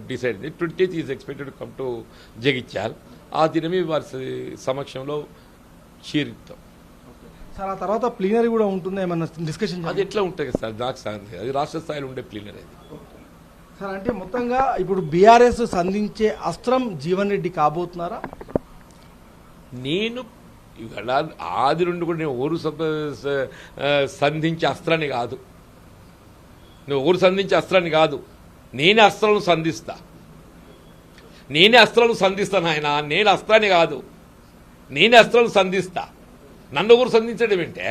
డిసైడ్ అయింది. 20th is expected to come to Jagtial. ఆ దినమే వారి సమక్షంలో చేరుతాం. సార్, ఆ తర్వాత ప్లీనరీ కూడా ఉంటుంది, ఏమన్నా డిస్కషన్? అది ఎట్లా ఉంటుంది కదా సార్, నాకు సార్ అది రాష్ట్ర స్థాయిలో ఉండే ప్లీనరీ అది. సార్, అంటే మొత్తంగా ఇప్పుడు బీఆర్ఎస్ సంధించే అస్త్రం జీవన్ రెడ్డి కాబోతున్నారా? నేను ఇవాళ ఆది నుండి కూడా నేను ఓరు సంధించే అస్త్రాన్ని కాదు, నువ్వు ఓరు సంధించే అస్త్రాన్ని కాదు, నేనే అస్త్రాలను సంధిస్తాను ఆయన. నేను అస్త్రాన్ని కాదు, నేనే అస్త్రాలను సంధిస్తా. నన్ను ఒకరు సంధించడం ఏంటే?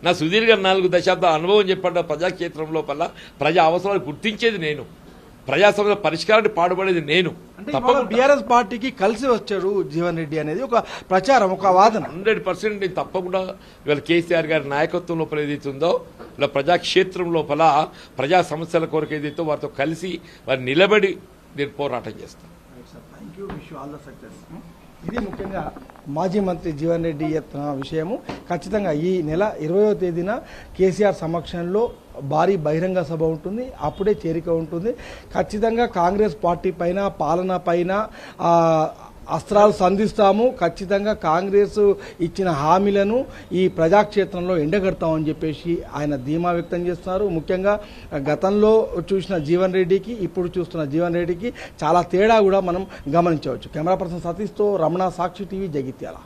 నా సుదీర్ఘ 4 దశాబ్దాల అనుభవం చెప్పండి. ప్రజాక్షేత్రం లోపల ప్రజా అవసరాలు గుర్తించేది నేను, ప్రజా సమస్యల పరిష్కారాన్ని పాటుపడేది నేను. బీఆర్ఎస్ పార్టీకి కలిసి వచ్చాడు జీవన్ రెడ్డి అనేది ఒక ప్రచారం, ఒక వాదన. 100% నేను తప్పకుండా ఇవాళ కేసీఆర్ గారి నాయకత్వం లోపల ఏదైతే ఉందో ఇలా ప్రజాక్షేత్రం లోపల ప్రజా సమస్యల కొరకు ఏదైతే వారితో కలిసి వారు నిలబడి నేను పోరాటం చేస్తాను. ఇది ముఖ్యంగా మాజీ మంత్రి జీవన్ రెడ్డి చెప్తున్న విషయము. ఖచ్చితంగా ఈ నెల 20వ తేదీన కేసీఆర్ సమక్షంలో భారీ బహిరంగ సభ ఉంటుంది, అప్పుడే చేరిక ఉంటుంది. ఖచ్చితంగా కాంగ్రెస్ పార్టీ పైన, పాలన పైన అస్త్రాలు సంధిస్తాము. ఖచ్చితంగా కాంగ్రెస్ ఇచ్చిన హామీలను ఈ ప్రజాక్షేత్రంలో ఎండగడతామని చెప్పేసి ఆయన ధీమా వ్యక్తం చేస్తున్నారు. ముఖ్యంగా గతంలో చూసిన జీవన్ రెడ్డికి, ఇప్పుడు చూస్తున్న జీవన్ రెడ్డికి చాలా తేడా కూడా మనం గమనించవచ్చు. కెమెరా పర్సన్ సతీష్తో రమణ, సాక్షి టీవీ, జగిత్యాల.